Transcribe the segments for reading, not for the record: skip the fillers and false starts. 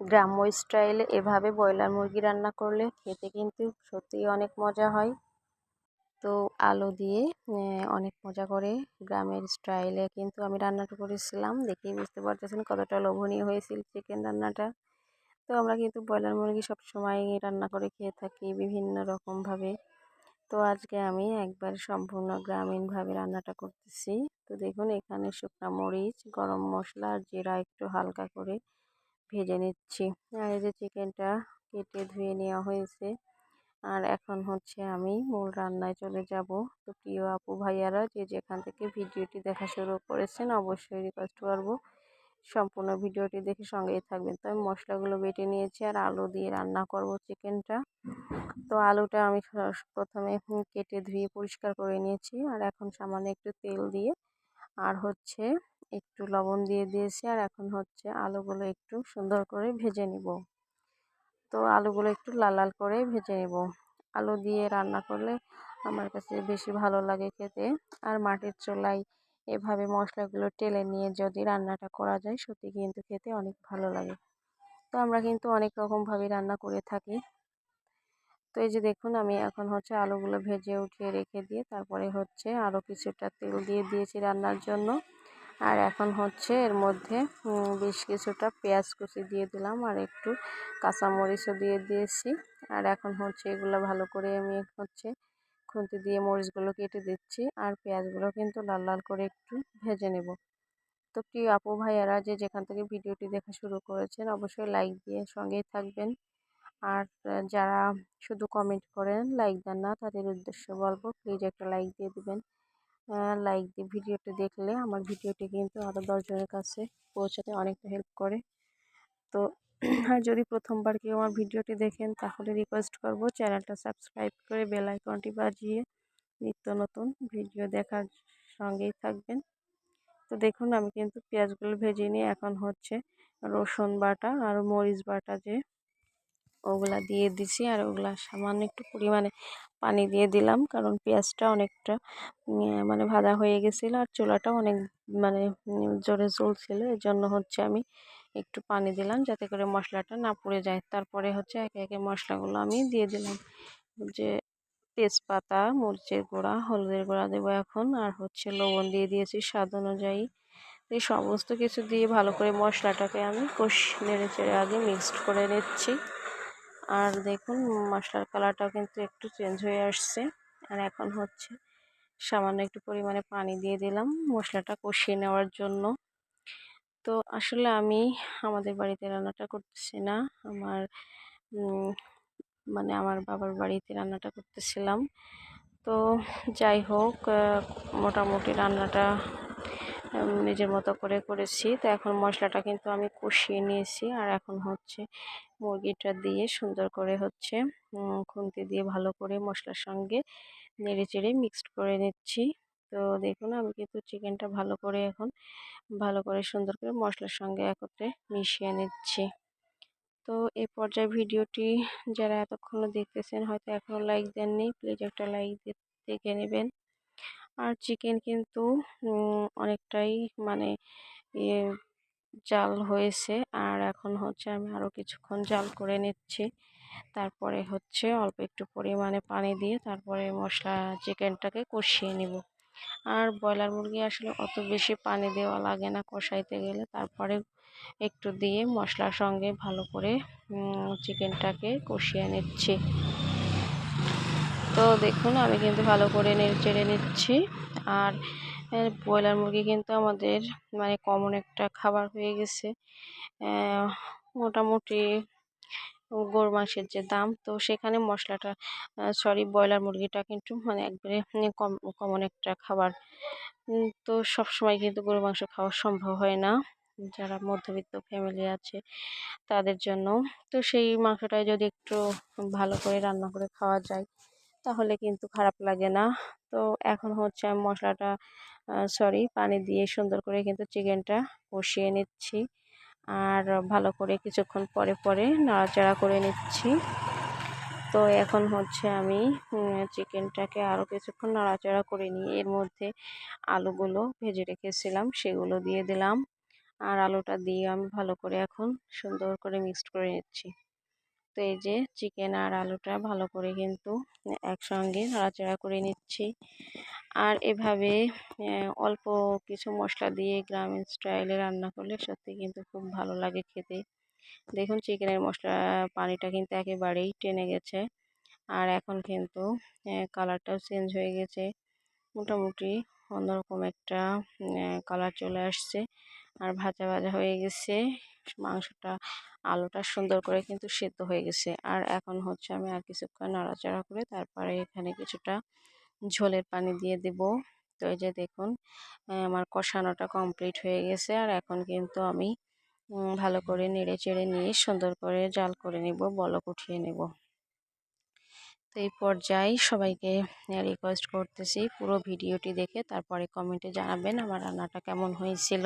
গ্রাম্য স্টাইলে এভাবে ব্রয়লার মুরগি রান্না করলে খেতে কিন্তু সত্যিই অনেক মজা হয়। তো আলু দিয়ে অনেক মজা করে গ্রামের স্টাইলে কিন্তু আমি রান্নাটা করেছিলাম। দেখেই বুঝতে পারতেছেন কতটা লোভনীয় হয়েছিল চিকেন রান্নাটা। তো আমরা কিন্তু ব্রয়লার মুরগি সবসময় রান্না করে খেয়ে থাকি বিভিন্ন রকমভাবে। তো আজকে আমি একবার সম্পূর্ণ গ্রামীণভাবে রান্নাটা করতেছি। তো দেখুন এখানে শুকনা মরিচ, গরম মশলা আর জিরা একটু হালকা করে ভেজে নিচ্ছি। আর এই যে চিকেনটা কেটে ধুয়ে নেওয়া হয়েছে। আর এখন হচ্ছে আমি মূল রান্নায় চলে যাব। তো প্রিয় আপু ভাইয়ারা যে যেখান থেকে ভিডিওটি দেখা শুরু করেছেন অবশ্যই রিকোয়েস্ট করব সম্পূর্ণ ভিডিওটি দেখে সঙ্গেই থাকবেন। তো আমি মশলাগুলো বেটে নিয়েছি আর আলু দিয়ে রান্না করব চিকেনটা। তো আলুটা আমি প্রথমে কেটে ধুয়ে পরিষ্কার করে নিয়েছি আর এখন সামান্য একটু তেল দিয়ে আর হচ্ছে একটু লবণ দিয়ে দিয়েছি আর এখন হচ্ছে আলুগুলো একটু সুন্দর করে ভেজে নিব। তো আলুগুলো একটু লাল লাল করে ভেজে নেব। আলু দিয়ে রান্না করলে আমার কাছে বেশি ভালো লাগে খেতে। আর মাটির চুলায় এভাবে মশলাগুলো টেলে নিয়ে যদি রান্নাটা করা যায় সত্যি কিন্তু খেতে অনেক ভালো লাগে। তো আমরা কিন্তু অনেক রকমভাবে রান্না করে থাকি। তো এই যে দেখুন আমি এখন হচ্ছে আলুগুলো ভেজে উঠিয়ে রেখে দিয়ে তারপরে হচ্ছে আরও কিছুটা তেল দিয়ে দিয়েছি রান্নার জন্য। আর এখন হচ্ছে এর মধ্যে বেশ কিছুটা পেঁয়াজ কুচি দিয়ে দিলাম আর একটু কাঁচামরিচও দিয়ে দিয়েছি। আর এখন হচ্ছে এগুলো ভালো করে আমি হচ্ছে খুন্তি দিয়ে মরিচগুলো কেটে দিচ্ছি আর পেঁয়াজগুলো কিন্তু লাল লাল করে একটু ভেজে নেব। তো প্রিয় আপু ভাইয়ারা যে যেখান থেকে ভিডিওটি দেখা শুরু করেছেন অবশ্যই লাইক দিয়ে সঙ্গেই থাকবেন। আর যারা শুধু কমেন্ট করেন লাইক দেন না তাদের উদ্দেশ্যে বলবো প্লিজ একটা লাইক দিয়ে দিবেন। লাইক দিয়ে ভিডিওটি দেখলে আমার ভিডিওটি কিন্তু আরও 10 জনের কাছে পৌঁছাতে অনেকটা হেল্প করে। তো আর যদি প্রথমবার কেউ আমার ভিডিওটি দেখেন তাহলে রিকোয়েস্ট করব চ্যানেলটা সাবস্ক্রাইব করে বেল আইকনটি বাজিয়ে নিত্য নতুন ভিডিও দেখার সঙ্গেই থাকবেন। তো দেখুন আমি কিন্তু পেঁয়াজগুলো ভেজে নিয়ে এখন হচ্ছে রসুন বাটা আর মরিচ বাটা যে ওগুলা দিয়ে দিছি আর ওগুলা সামান্য একটু পরিমাণে পানি দিয়ে দিলাম কারণ পেঁয়াজটা অনেকটা মানে ভাজা হয়ে গেছিলো আর চুলাটাও অনেক মানে জোরে জ্বলছিল। এই জন্য হচ্ছে আমি একটু পানি দিলাম যাতে করে মশলাটা না পুড়ে যায়। তারপরে হচ্ছে একে একে মশলাগুলো আমি দিয়ে দিলাম, যে তেজপাতা, মরিচের গুঁড়া, হলুদের গুঁড়া দেবো এখন আর হচ্ছে লবণ দিয়ে দিয়েছি স্বাদ অনুযায়ী। এই সমস্ত কিছু দিয়ে ভালো করে মশলাটাকে আমি নেড়ে চেড়ে আগে মিক্সড করে নিচ্ছি। আর দেখুন মশলার কালারটাও কিন্তু একটু চেঞ্জ হয়ে আসছে। আর এখন হচ্ছে সামান্য একটু পরিমাণে পানি দিয়ে দিলাম মশলাটা কষিয়ে নেওয়ার জন্য। তো আসলে আমি আমাদের বাড়িতে রান্নাটা করতেছি না, আমার মানে আমার বাবার বাড়িতে রান্নাটা করতেছিলাম। তো যাই হোক মোটামুটি রান্নাটা নিজের মতো করে করেছি। তো এখন মশলাটা কিন্তু আমি কষিয়ে নিয়েছি আর এখন হচ্ছে মুরগিটা দিয়ে সুন্দর করে হচ্ছে খুন্তি দিয়ে ভালো করে মশলার সঙ্গে নেড়ে চেড়ে মিক্সড করে নিচ্ছি। তো দেখুন আমি কিন্তু চিকেনটা ভালো করে সুন্দর করে মশলার সঙ্গে একত্রে মিশিয়ে নিচ্ছি। তো এই পর্যায়ে ভিডিওটি যারা এতক্ষণ দেখতেছেন হয়তো এখনও লাইক দেননি, প্লিজ একটা লাইক দেখে নেবেন। আর চিকেন কিন্তু অনেকটাই মানে ইয়ে জাল হয়েছে আর এখন হচ্ছে আমি আরও কিছুক্ষণ জাল করে নিচ্ছি। তারপরে হচ্ছে অল্প একটু পরিমাণে পানি দিয়ে তারপরে চিকেনটাকে কষিয়ে নিব। আর ব্রয়লার মুরগি আসলে অত বেশি পানি দেওয়া লাগে না কষাইতে গেলে, তারপরে একটু দিয়ে মশলার সঙ্গে ভালো করে চিকেনটাকে কষিয়ে নিচ্ছি। তো দেখুন আমি কিন্তু ভালো করে নেড়ে নিচ্ছি। আর ব্রয়লার মুরগি কিন্তু আমাদের মানে কমন একটা খাবার হয়ে গেছে। মোটামুটি গরু মাংসের যে দাম, তো সেখানে মশলাটা ব্রয়লার মুরগিটা কিন্তু মানে একবারে কমন একটা খাবার। তো সবসময় কিন্তু গরু মাংস খাওয়া সম্ভব হয় না যারা মধ্যবিত্ত ফ্যামিলি আছে তাদের জন্য। তো সেই মাংসটাই যদি একটু ভালো করে রান্না করে খাওয়া যায় তাহলে কিন্তু খারাপ লাগে না। তো এখন হচ্ছে আমি মশলাটা পানি দিয়ে সুন্দর করে কিন্তু চিকেনটা কষিয়ে নিচ্ছি আর ভালো করে কিছুক্ষণ পরে পরে নাড়াচাড়া করে নিচ্ছি। তো এখন হচ্ছে আমি চিকেনটাকে আরও কিছুক্ষণ নাড়াচাড়া করে নিয়ে এর মধ্যে আলুগুলো ভেজে রেখেছিলাম সেগুলো দিয়ে দিলাম আর আলুটা দিয়ে আমি ভালো করে এখন সুন্দর করে মিক্সড করে নিচ্ছি। তো এই যে চিকেন আর আলুটা ভালো করে কিন্তু একসঙ্গে নাড়াচাড়া করে নিচ্ছি। আর এভাবে অল্প কিছু মশলা দিয়ে গ্রামীণ স্টাইলে রান্না করলে সত্যি কিন্তু খুব ভালো লাগে খেতে। দেখুন চিকেনের মশলা পানিটা কিন্তু একেবারেই টেনে গেছে। আর এখন কিন্তু কালারটাও চেঞ্জ হয়ে গেছে। মোটামুটি অন্যরকম একটা কালার চলে আসছে। আর ভাজা ভাজা হয়ে গেছে মাংসটা, আলুটা সুন্দর করে কিন্তু সেদ্ধ হয়ে গেছে। আর এখন হচ্ছে আমি আর কিছুক্ষণ নাড়াচাড়া করে তারপরে এখানে কিছুটা ঝোলের পানি দিয়ে দেব। তো এই যে দেখুন আমার কষানোটা কমপ্লিট হয়ে গেছে। আর এখন কিন্তু আমি ভালো করে নেড়ে চেড়ে নিয়ে সুন্দর করে জাল করে নেব, বলক উঠিয়ে নেব। তো এই পর্যায়ে সবাইকে রিকোয়েস্ট করতেছি পুরো ভিডিওটি দেখে তারপরে কমেন্টে জানাবেন আমার রান্নাটা কেমন হয়েছিল।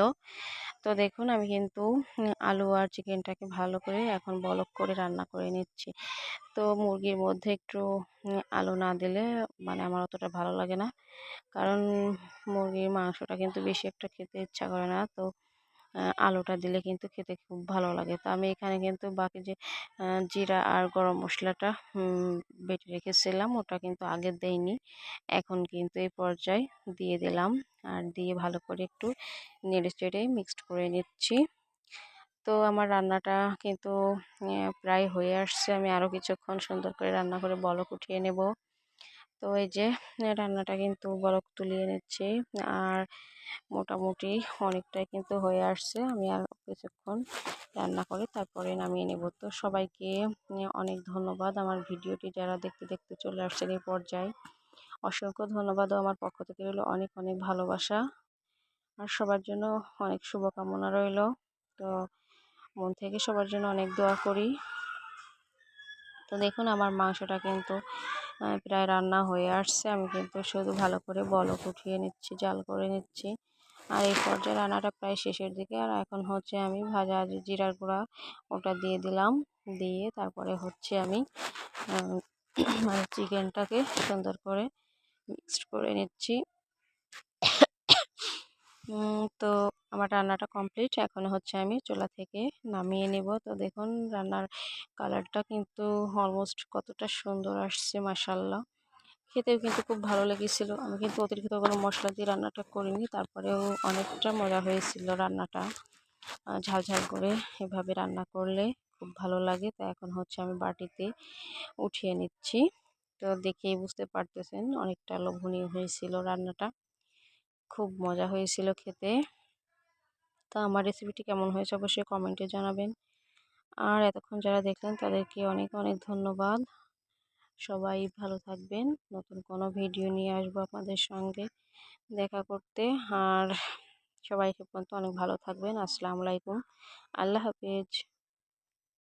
তো দেখুন আমি কিন্তু আলু আর চিকেনটাকে ভালো করে এখন বলক করে রান্না করে নিচ্ছি। তো মুরগির মধ্যে একটু আলু না দিলে মানে আমার অতটা ভালো লাগে না, কারণ মুরগির মাংসটা কিন্তু বেশি একটা খেতে ইচ্ছা করে না। তো আলুটা দিলে কিন্তু খেতে খুব ভালো লাগে। তো আমি এখানে কিন্তু বাকি যে জিরা আর গরম মশলাটা বেটে রেখেছিলাম ওটা কিন্তু আগে দেইনি। এখন কিন্তু এই পর্যায়ে দিয়ে দিলাম। আর দিয়ে ভালো করে একটু নেড়ে চেড়ে মিক্সড করে নিচ্ছি। তো আমার রান্নাটা কিন্তু প্রায় হয়ে আসছে। আমি আরও কিছুক্ষণ সুন্দর করে রান্না করে বলক উঠিয়ে নেব। তো এই যে রান্নাটা কিন্তু বলক তুলিয়ে নিচ্ছি। আর মোটামুটি অনেকটাই কিন্তু হয়ে আসছে। আমি আর কিছুক্ষণ রান্না করে তারপরে নামিয়ে নেব। তো সবাইকে অনেক ধন্যবাদ আমার ভিডিওটি যারা দেখতে দেখতে চলে আসছেন এই পর্যায়ে। অসংখ্য ধন্যবাদও আমার পক্ষ থেকে রইল অনেক অনেক ভালোবাসা। আর সবার জন্য অনেক শুভকামনা রইল। তো মন থেকে সবার জন্য অনেক দোয়া করি। তো দেখুন আমার মাংসটা কিন্তু প্রায় রান্না হয়ে আসছে। আমি কিন্তু শুধু ভালো করে বলক উঠিয়ে নিচ্ছি, জাল করে নিচ্ছি। আর এই পর্যায়ে রান্নাটা প্রায় শেষের দিকে। আর এখন হচ্ছে আমি ভাজা যে জিরার গুঁড়া ওটা দিয়ে দিলাম। দিয়ে তারপরে হচ্ছে আমি মানে চিকেনটাকে সুন্দর করে মিক্সড করে নিচ্ছি। তো আমার রান্নাটা কমপ্লিট। এখন হচ্ছে আমি চুলা থেকে নামিয়ে নেব। তো দেখুন রান্নার কালারটা কিন্তু অলমোস্ট কতটা সুন্দর আসছে মাশাআল্লাহ। খেতেও কিন্তু খুব ভালো লেগেছিল। আমি কিন্তু অতিরিক্ত কোনো মশলা দিয়ে রান্নাটা করিনি, তারপরেও অনেকটা মজা হয়েছিল রান্নাটা। ঝাল ঝাল করে এভাবে রান্না করলে খুব ভালো লাগে। তো এখন হচ্ছে আমি বাটিতে উঠিয়ে নিচ্ছি। তো দেখেই বুঝতে পারতেছেন অনেকটা লোভনীয় হয়েছিল রান্নাটা, খুব মজা হয়েছিল খেতে। তো আমার রেসিপিটি কেমন হয়েছে অবশ্যই কমেন্টে জানাবেন। আর এতক্ষণ যারা দেখলেন তাদেরকে অনেক অনেক ধন্যবাদ। সবাই ভালো থাকবেন। নতুন কোনো ভিডিও নিয়ে আসবো আপনাদের সঙ্গে দেখা করতে। আর সবাই সে পর্যন্ত অনেক ভালো থাকবেন। আসসালামু আলাইকুম। আল্লাহ হাফেজ।